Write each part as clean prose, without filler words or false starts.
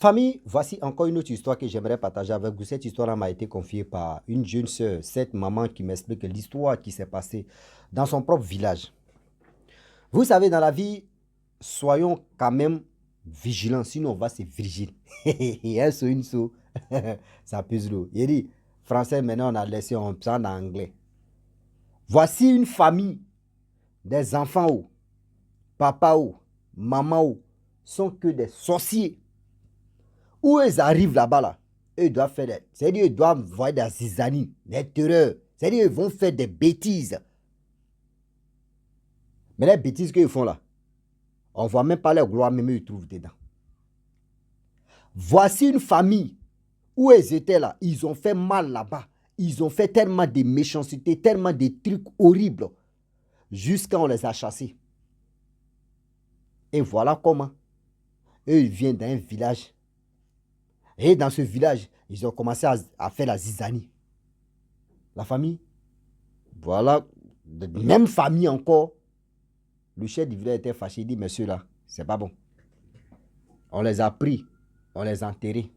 Famille, voici encore une autre histoire que j'aimerais partager avec vous. Cette histoire m'a été confiée par une jeune sœur, cette maman qui m'explique l'histoire qui s'est passée dans son propre village. Vous savez, dans la vie, soyons quand même vigilants, sinon on va se virgile. Un saut, une saut, ça pèse l'eau. Il dit, français, maintenant on a laissé, on prend en anglais. Voici une famille, des enfants, papa, maman, sont que des sorciers. Où ils arrivent là-bas, là, ils doivent faire des... C'est-à-dire, ils doivent voir des zizanies, des terreurs. C'est-à-dire, ils vont faire des bêtises. Mais les bêtises qu'ils font là, on ne voit même pas leur gloire, même ils trouvent dedans. Voici une famille où ils étaient là, ils ont fait mal là-bas. Ils ont fait tellement de méchanceté, tellement de trucs horribles, jusqu'à on les a chassés. Et voilà comment. Eux, ils viennent d'un village. Et dans ce village, ils ont commencé à faire la zizanie. La famille, voilà, même famille encore. Le chef du village était fâché, il dit, monsieur là, c'est pas bon. On les a pris, on les a enterrés.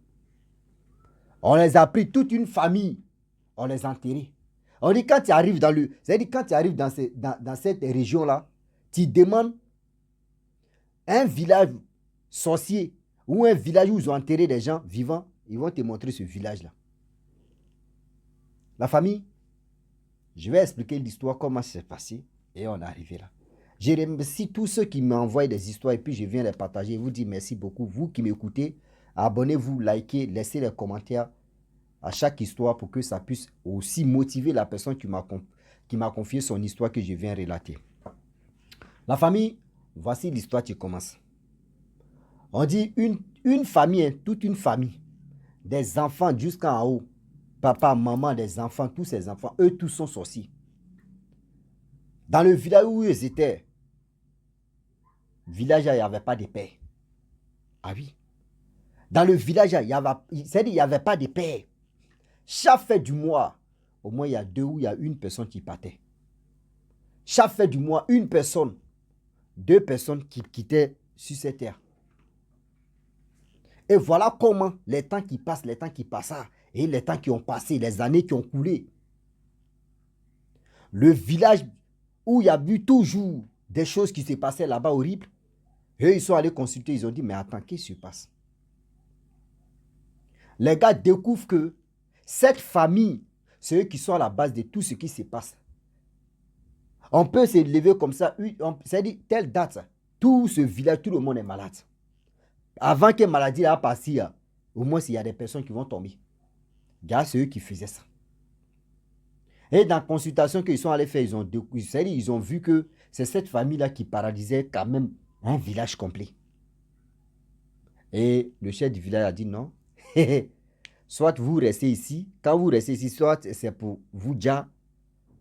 On les a pris, toute une famille, on les a enterrés. On dit, quand tu arrives dans le... C'est-à-dire, quand tu arrives dans cette région-là, tu demandes un village sorcier ou un village où ils ont enterré des gens vivants, ils vont te montrer ce village-là. La famille, je vais expliquer l'histoire, comment c'est passé, et on est arrivé là. Je remercie tous ceux qui m'envoient des histoires et puis je viens les partager. Je vous dis merci beaucoup. Vous qui m'écoutez, abonnez-vous, likez, laissez les commentaires à chaque histoire pour que ça puisse aussi motiver la personne qui m'a confié son histoire que je viens relater. La famille, voici l'histoire qui commence. On dit une famille, toute une famille, des enfants jusqu'en haut, papa, maman, des enfants, tous ces enfants, eux tous sont sorciers. Dans le village où ils étaient, village, il n'y avait pas de père. Ah oui. Dans le village, il n'y avait pas de père. Chaque fin du mois, au moins il y a 2 ou il y a une personne qui partait. Chaque fin du mois, une personne, 2 personnes qui quittaient sur cette terre. Et voilà comment les temps qui passent, et les temps qui ont passé, les années qui ont coulé. Le village où il y a eu toujours des choses qui se passaient là-bas horribles, et ils sont allés consulter, ils ont dit, mais attends, qu'est-ce qui se passe? Les gars découvrent que cette famille, c'est eux qui sont à la base de tout ce qui se passe. On peut se lever comme ça, c'est-à-dire telle date, tout ce village, tout le monde est malade. Avant que la maladie a passé, au moins il y a des personnes qui vont tomber. Gars, c'est eux qui faisaient ça. Et dans la consultation qu'ils sont allés faire, ils ont vu que c'est cette famille-là qui paralysait quand même un village complet. Et le chef du village a dit non. Soit vous restez ici. Quand vous restez ici, soit c'est pour vous déjà.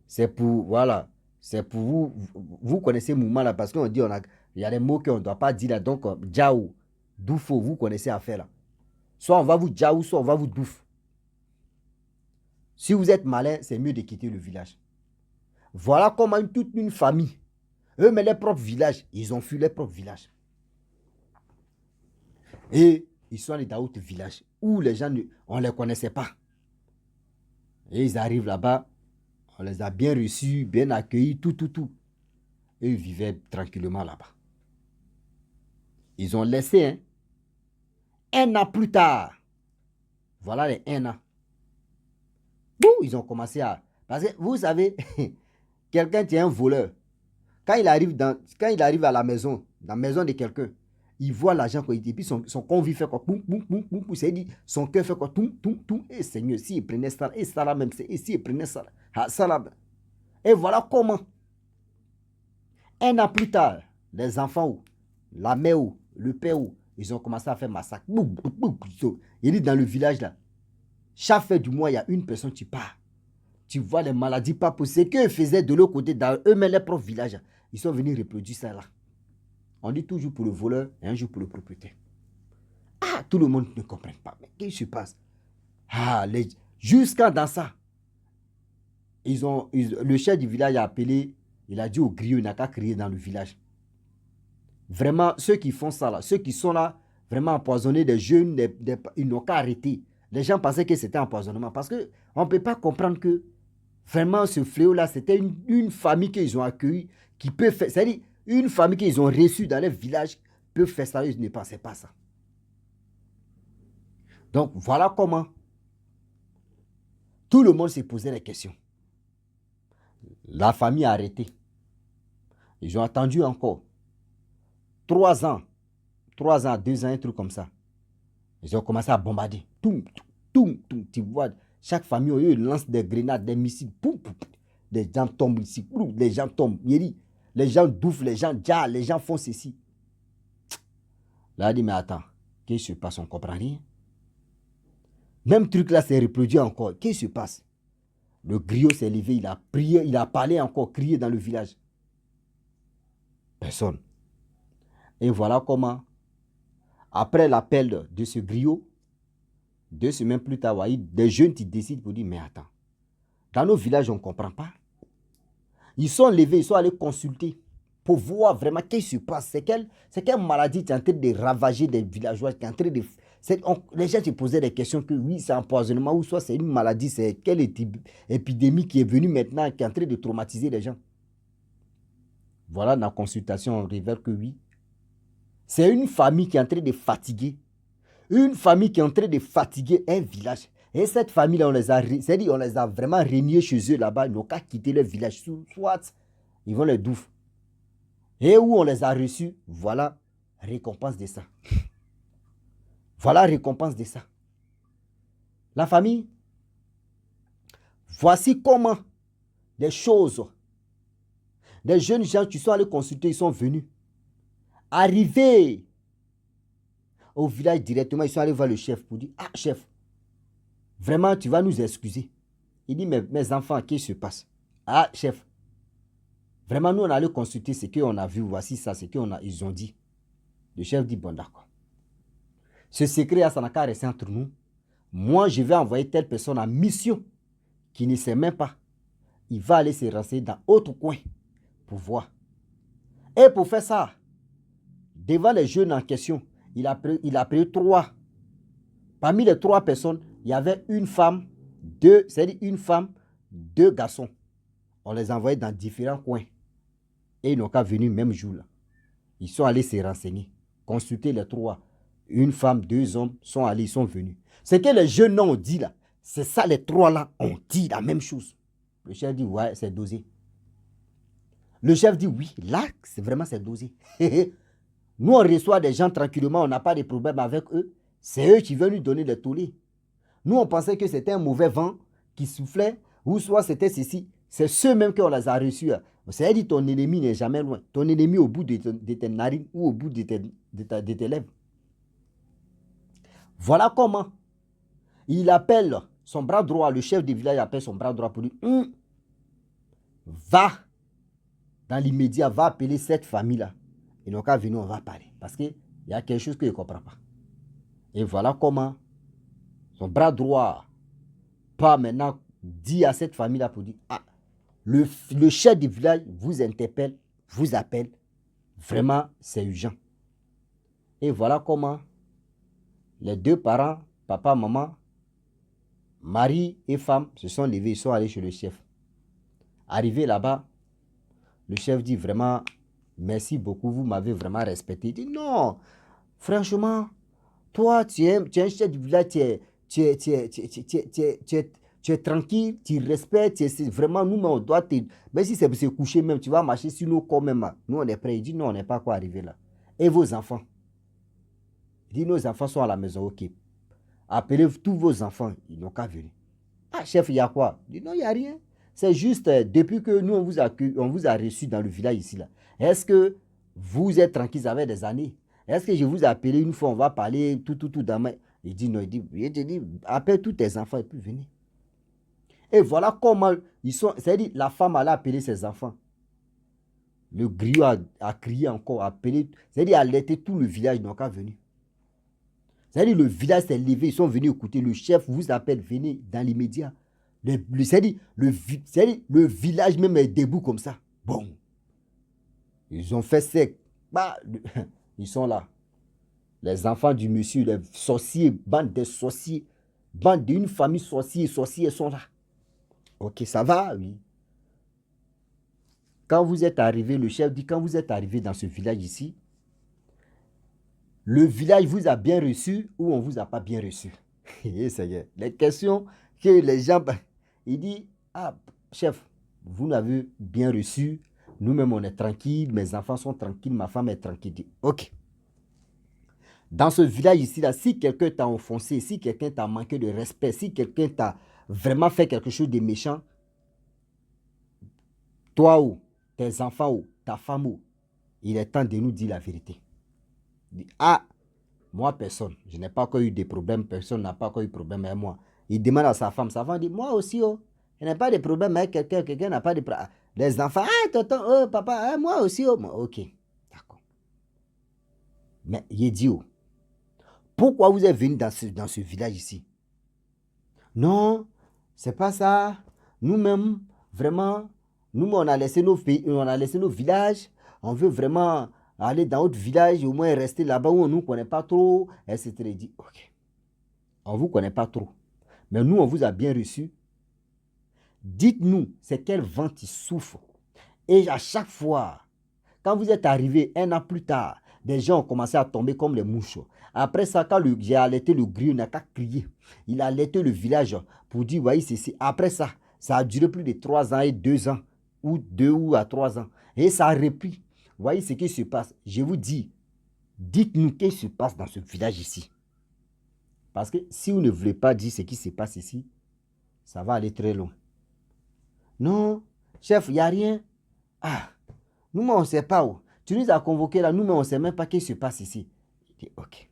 C'est pour, voilà. C'est pour vous. Vous connaissez mouvement là parce qu'on dit, il y a des mots qu'on ne doit pas dire là. Donc, djaou, doufo, vous connaissez à faire là. Soit on va vous djaou, soit on va vous douf. Si vous êtes malin, c'est mieux de quitter le village. Voilà comment toute une famille, eux, mais les propres villages, ils ont fui les propres villages. Et ils sont allés dans d'autres villages où les gens, on ne les connaissait pas. Et ils arrivent là-bas, on les a bien reçus, bien accueillis, tout. Et ils vivaient tranquillement là-bas. Ils ont laissé, hein, 1 an plus tard, voilà les 1 an. Ils ont commencé à... Parce que vous savez, quelqu'un qui est un voleur, quand il arrive à la maison, dans la maison de quelqu'un, il voit l'argent, et puis son convive fait quoi, c'est-à-dire son cœur fait quoi, tout, et Seigneur, s'il prenait ça, et ça là même, et s'il prenait ça, ça là. Et voilà comment, 1 an plus tard, les enfants, la mère, le père, ils ont commencé à faire massacre. Il dit dans le village là, chaque fin du mois, il y a une personne qui part. Tu vois les maladies pas possibles. Ce qu'ils faisaient de l'autre côté, dans eux-mêmes, les propres villages, ils sont venus reproduire ça là. On dit toujours pour le voleur et un jour pour le propriétaire. Ah, tout le monde ne comprend pas. Mais qu'est-ce qui se passe? Ah, jusqu'à dans ça, le chef du village a appelé, il a dit au griot, il n'a qu'à crier dans le village. Vraiment, ceux qui font ça là, ceux qui sont là, vraiment empoisonné des jeunes, ils n'ont qu'à arrêter. Les gens pensaient que c'était empoisonnement parce qu'on ne peut pas comprendre que vraiment ce fléau-là, c'était une famille qu'ils ont accueillie qui peut faire, c'est-à-dire une famille qu'ils ont reçue dans leur village peut faire ça, ils ne pensaient pas ça. Donc voilà comment tout le monde s'est posé la question. La famille a arrêté. Ils ont attendu encore 3 ans, 2 ans, un truc comme ça. Ils ont commencé à bombarder. Tu vois, chaque famille, ils lancent des grenades, des missiles. Les gens tombent ici, les gens tombent. Les gens bouffent, les gens jar, les gens font ceci. Là, il dit, mais attends, qu'est-ce qui se passe? On ne comprend rien. Même truc là s'est reproduit encore. Qu'est-ce qui se passe? Le griot s'est levé, il a prié, il a parlé encore, crié dans le village. Personne. Et voilà comment, après l'appel de ce griot, 2 semaines plus tard, des jeunes qui décident pour dire, mais attends, dans nos villages, on ne comprend pas. Ils sont levés, ils sont allés consulter pour voir vraiment qu'est-ce qui se passe. C'est quelle maladie qui est en train de ravager des villageois, qui est en train de... les gens se posaient des questions que oui, c'est empoisonnement ou soit c'est une maladie, c'est quelle épidémie qui est venue maintenant, qui est en train de traumatiser les gens. Voilà, dans la consultation, on révèle que oui, c'est une famille qui est en train de fatiguer. Une famille qui est en train de fatiguer un village. Et cette famille-là, on les a vraiment reniés chez eux là-bas. Ils n'ont qu'à quitter le village. Soit ils vont les douves. Et où on les a reçus, voilà récompense de ça. Voilà récompense de ça. La famille, voici comment des choses, des jeunes gens qui sont allés consulter, ils sont venus. Arrivés au village directement, ils sont allés voir le chef pour dire, ah chef, vraiment tu vas nous excuser. Il dit, mes enfants, qu'est-ce qui se passe? Ah chef, vraiment nous on allait consulter ce qu'on a vu, voici ça, ce qu'ils ont dit. Le chef dit, bon d'accord. Ce secret, ça n'a qu'à rester entre nous. Moi, je vais envoyer telle personne en mission qui ne sait même pas. Il va aller se renseigner dans autre coin pour voir. Et pour faire ça, devant les jeunes en question, il a pris 3. Parmi les 3 personnes, il y avait une femme, 2 garçons. On les envoyait dans différents coins. Et ils n'ont qu'à venir même jour là. Ils sont allés se renseigner, consulter les 3. Une femme, 2 hommes sont allés, ils sont venus. Ce que les jeunes ont dit là, c'est ça les 3 là ont dit la même chose. Le chef dit, ouais, c'est dosé. Le chef dit, oui, là, c'est dosé. Nous, on reçoit des gens tranquillement, on n'a pas de problème avec eux. C'est eux qui veulent nous donner des tollés. Nous, on pensait que c'était un mauvais vent qui soufflait, ou soit c'était ceci. C'est ceux-mêmes qu'on les a reçus. C'est-à-dire ton ennemi n'est jamais loin. Ton ennemi au bout de tes narines ou au bout de tes lèvres. Voilà comment il appelle son bras droit, le chef du village appelle son bras droit pour lui. Va dans l'immédiat, va appeler cette famille-là. Ils n'ont qu'à venir, on va parler. Parce qu'il y a quelque chose que je ne comprends pas. Et voilà comment son bras droit part maintenant, dit à cette famille-là pour dire, ah, le chef du village vous interpelle, vous appelle. Vraiment, c'est urgent. Et voilà comment les 2 parents, papa, maman, mari et femme, se sont levés, ils sont allés chez le chef. Arrivé là-bas, le chef dit vraiment, merci beaucoup, vous m'avez vraiment respecté. Il dit, non, franchement, toi, tu es un chef du village, tu es tranquille, tu respectes, vraiment, nous, on doit te... Même si c'est se coucher même, tu vas marcher sur nos corps même. Nous, on est prêts. Il dit, non, on n'est pas quoi arriver là. Et vos enfants? Il dit, nos enfants sont à la maison, ok. Appelez tous vos enfants, ils n'ont qu'à venir. Ah, chef, il y a quoi? Il dit, non, il n'y a rien. C'est juste, depuis que nous, on vous a reçu dans le village ici, là. Est-ce que vous êtes tranquille avec des années? Est-ce que je vous ai appelé une fois, on va parler, tout, dans ma... Il dit, non, il dit, appelle tous tes enfants et puis venez. Et voilà comment ils sont, c'est-à-dire, la femme allait appeler ses enfants. Le griot a crié encore, appelé, c'est-à-dire, alerté tout le village, ils n'ont qu'à venir. C'est-à-dire, le village s'est levé, ils sont venus écouter, le chef vous appelle, venez dans l'immédiat. C'est-à-dire, le village même est debout comme ça. Bon. Ils ont fait sec. Bah, ils sont là. Les enfants du monsieur, les sorciers, bande de sorciers, bande d'une famille sorciers sont là. Ok, ça va, oui. Quand vous êtes arrivé, le chef dit, quand vous êtes arrivé dans ce village ici, le village vous a bien reçu ou on ne vous a pas bien reçu? Les questions que les gens... Il dit, ah, chef, vous l'avez bien reçu, nous-mêmes on est tranquille, mes enfants sont tranquilles, ma femme est tranquille. Dit, ok. Dans ce village ici, là, si quelqu'un t'a enfoncé, si quelqu'un t'a manqué de respect, si quelqu'un t'a vraiment fait quelque chose de méchant, toi ou tes enfants ou ta femme ou, il est temps de nous dire la vérité. Il dit, ah, moi personne, je n'ai pas encore eu de problème, personne n'a pas encore eu de problème avec moi. Il demande à sa femme dit, moi aussi, oh, je n'ai pas de problème avec quelqu'un, quelqu'un n'a pas de problème. Les enfants, ah, tonton, oh, papa, ah, moi aussi, oh, ok, d'accord. Mais il dit, oh, pourquoi vous êtes venu dans ce village ici? Non, c'est pas ça. Nous-mêmes, vraiment, nous, on a laissé nos pays, on a laissé nos villages. On veut vraiment aller dans notre village, au moins rester là-bas où on ne nous connaît pas trop, etc. Il dit, ok, on ne vous connaît pas trop. Mais nous, on vous a bien reçu. Dites-nous, c'est quel vent qui souffle. Et à chaque fois, quand vous êtes arrivé un an plus tard, des gens ont commencé à tomber comme les mouches. Après ça, quand j'ai alerté le griot, il n'a qu'à crier. Il a alerté le village pour dire, voyez, c'est. Après ça, ça a duré plus de 3 ans et 2 ans, ou 2 ou à 3 ans. Et ça a repris. Voyez ce qui se passe. Je vous dis, dites-nous qu'est-ce qui se passe dans ce village ici. Parce que si vous ne voulez pas dire ce qui se passe ici, ça va aller très loin. Non, chef, il n'y a rien. Ah, nous, on ne sait pas où. Tu nous as convoqués là, nous, mais on ne sait même pas ce qui se passe ici. Il dit, ok.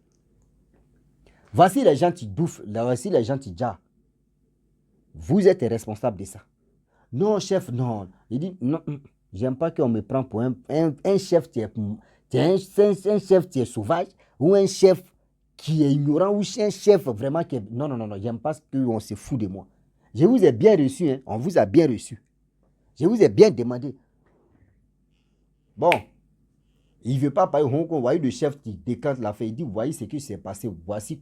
Voici les gens qui bouffent, voici les gens qui jarent. Vous êtes responsable de ça. Non, chef, non. Il dit, non, j'aime pas qu'on me prenne pour un chef qui est un chef qui est sauvage, ou un chef qui est ignorant, ou un chef vraiment qui est... Non, non, non, non, j'aime pas qu'on se fout de moi. Je vous ai bien reçu, hein. On vous a bien reçu. Je vous ai bien demandé. Bon, il ne veut pas parler Hong Kong. Vous voyez le chef qui décante l'affaire. Il dit, vous voyez ce qui s'est passé. Voici,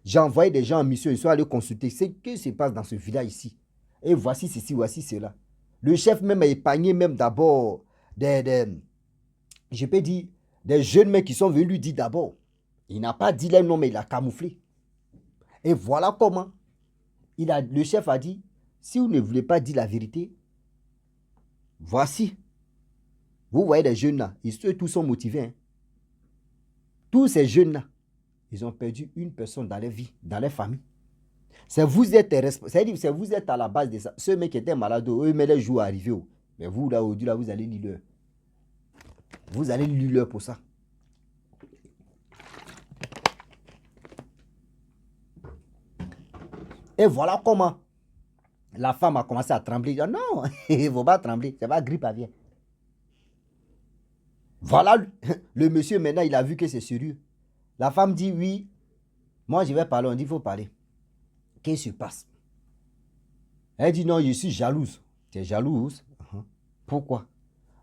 j'ai envoyé des gens en mission. Ils sont allés consulter ce qui se passe dans ce village ici. Et voici ceci, voici cela. Le chef même a épargné même d'abord je peux dire, des jeunes mecs qui sont venus lui dire d'abord. Il n'a pas dit leur nom, mais il a camouflé. Et voilà comment. Le chef a dit, si vous ne voulez pas dire la vérité, voici. Vous voyez les jeunes là, ils tous sont motivés. Hein. Tous ces jeunes là, ils ont perdu une personne dans leur vie, dans leur famille. C'est vous êtes responsable, c'est vous êtes à la base de ça. Ceux mecs qui étaient malades, eux, mais les jours arrivés. Mais vous là, aujourd'hui, là, vous allez lire leur. Vous allez lire leur pour ça. Et voilà comment la femme a commencé à trembler. Dit, non, il ne faut pas trembler, c'est pas grippe aviaire. Voilà, le monsieur maintenant, il a vu que c'est sérieux. La femme dit, oui, moi je vais parler. On dit, il faut parler. Qu'est-ce qui se passe? Elle dit, non, je suis jalouse. Tu es jalouse? Pourquoi?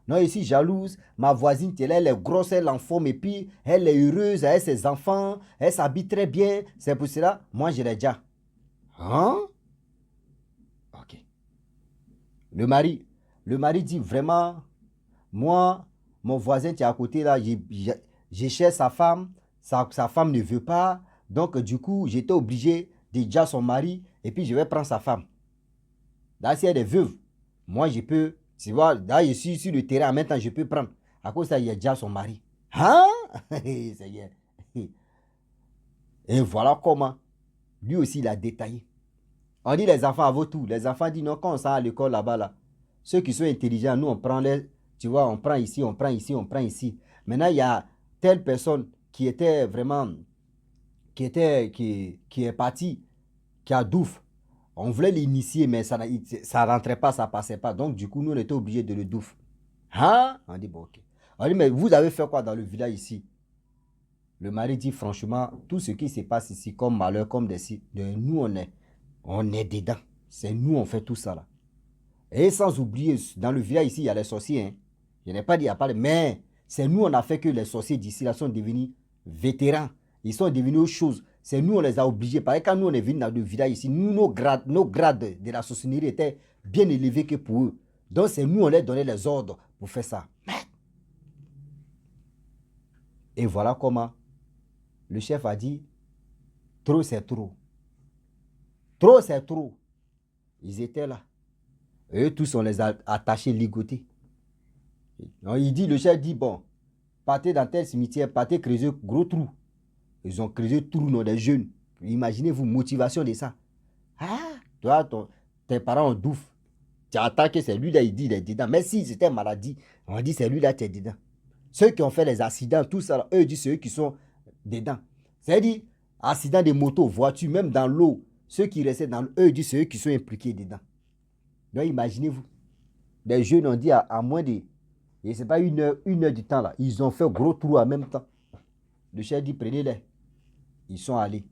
Non, je suis jalouse. Ma voisine, elle est grosse, elle est en forme, et puis elle est heureuse, elle a ses enfants, elle s'habille très bien. C'est pour cela, moi je l'ai déjà. Hein? Ok. Le mari dit, vraiment, moi, mon voisin qui est à côté là, je cherche sa femme, sa femme ne veut pas, donc du coup, j'étais obligé de dire à son mari, et puis je vais prendre sa femme. Là, si elle est veuve, moi je peux, tu vois, là je suis sur le terrain, en même temps je peux prendre. À cause de ça, il y a déjà son mari. Hein? Et voilà comment. Lui aussi, il a détaillé. On dit les enfants avant tout. Les enfants disent non, quand on s'en à l'école là-bas, là, ceux qui sont intelligents, nous on prend les... Tu vois, on prend ici, on prend ici, on prend ici. Maintenant, il y a telle personne qui était vraiment, qui est partie, qui a douf. On voulait l'initier, mais ça ne rentrait pas, ça ne passait pas. Donc, du coup, nous, on était obligés de le douf. Hein? On dit, bon, ok. On dit, mais vous avez fait quoi dans le village ici? Le mari dit, franchement, tout ce qui se passe ici, comme malheur, comme nous, on est dedans. C'est nous, on fait tout ça là. Et sans oublier, dans le village ici, il y a les sorciers. Hein. Je n'ai pas dit, il n'y a pas de... Mais c'est nous, on a fait que les sorciers d'ici là sont devenus vétérans. Ils sont devenus autre chose. C'est nous, on les a obligés. Parce que quand nous, on est venus dans le village ici, nous, nos grades de la sorcellerie étaient bien élevés que pour eux. Donc, c'est nous, on leur donnait les ordres pour faire ça. Et voilà comment le chef a dit, trop c'est trop. Trop c'est trop. Ils étaient là. Et eux tous, on les a attachés, ligotés. Donc, le chef dit, bon, partez dans tel cimetière, partez creuser gros trou. Ils ont creusé trou dans des jeunes. Imaginez-vous, motivation de ça. Ah, toi, tes parents ont douf. Tu attends que c'est lui là, il dit, il est dedans. Mais si c'était maladie, on dit c'est lui là, tu es dedans. Ceux qui ont fait les accidents, tout ça, là, eux disent ceux qui sont dedans. C'est-à-dire, accident de moto, voiture, même dans l'eau, ceux qui restaient dans l'eau, eux disent ceux qui sont impliqués dedans. Donc imaginez-vous, les jeunes ont dit à moins de, et c'est pas une heure du temps là, ils ont fait gros trou en même temps. Le chef dit prenez-les. Ils sont allés.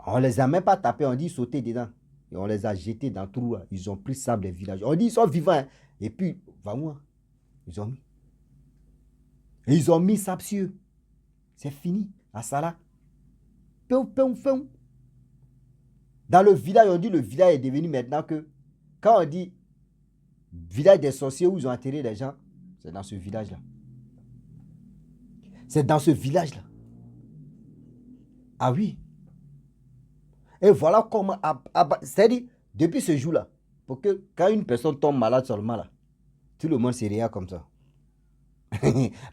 On ne les a même pas tapés, on dit sauter dedans. Et on les a jetés dans le trou là. Ils ont pris sable des villages. On dit ils sont vivants. Hein. Et puis, va où hein? Ils ont mis. Et ils ont mis sable sur eux. C'est fini. À ça là. Dans le village, on dit le village est devenu maintenant que, quand on dit village des sorciers où ils ont enterré les gens, c'est dans ce village là. C'est dans ce village là. Ah oui. Et voilà comment, c'est-à-dire, depuis ce jour-là, pour que quand une personne tombe malade seulement là, tout le monde se réagit comme ça.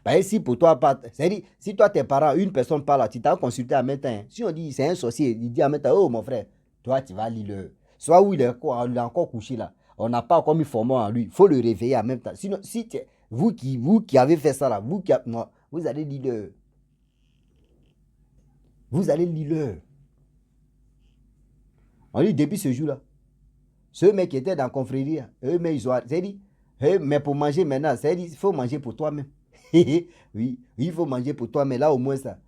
Bah, si pour toi, c'est-à-dire, si toi, tes parents, une personne parle là, tu t'as consulté à matin. Si on dit c'est un sorcier, il dit à matin, oh mon frère, toi, tu vas lire le. Soit où il est encore couché là, on n'a pas encore mis formant en lui, il faut le réveiller en même temps. Sinon, si vous qui avez fait ça là, non, vous allez lire le. Vous allez lire le. On dit depuis ce jour-là, ceux mecs qui étaient dans la confrérie, eux, mais ils ont. C'est dit, mais pour manger maintenant, c'est dit, il faut manger pour toi-même. Oui, il faut manger pour toi, mais là au moins ça.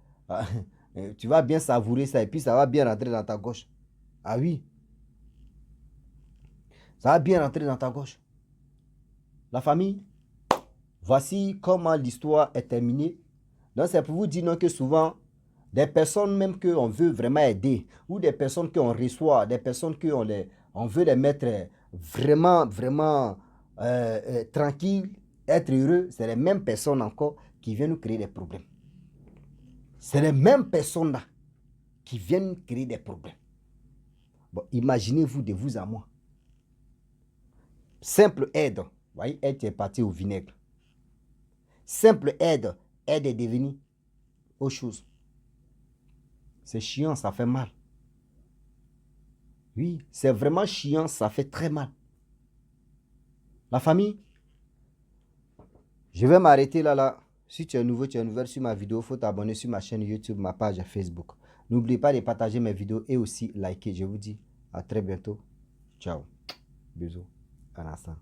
Tu vas bien savourer ça et puis ça va bien rentrer dans ta gauche. Ah oui. Ça va bien rentrer dans ta gauche. La famille, voici comment l'histoire est terminée. Donc c'est pour vous dire non, que souvent, des personnes même qu'on veut vraiment aider, ou des personnes qu'on reçoit, des personnes on veut les mettre vraiment, vraiment tranquilles, être heureux, c'est les mêmes personnes encore qui viennent nous créer des problèmes. C'est les mêmes personnes-là qui viennent créer des problèmes. Bon, imaginez-vous de vous à moi. Simple aide, vous voyez, aide est parti au vinaigre. Simple aide est devenue autre chose. C'est chiant, ça fait mal. Oui, c'est vraiment chiant, ça fait très mal. La famille, je vais m'arrêter là. Si tu es nouveau, tu es nouvelle sur ma vidéo, il faut t'abonner sur ma chaîne YouTube, ma page Facebook. N'oubliez pas de partager mes vidéos et aussi liker. Je vous dis à très bientôt. Ciao. Bisous. Un instant.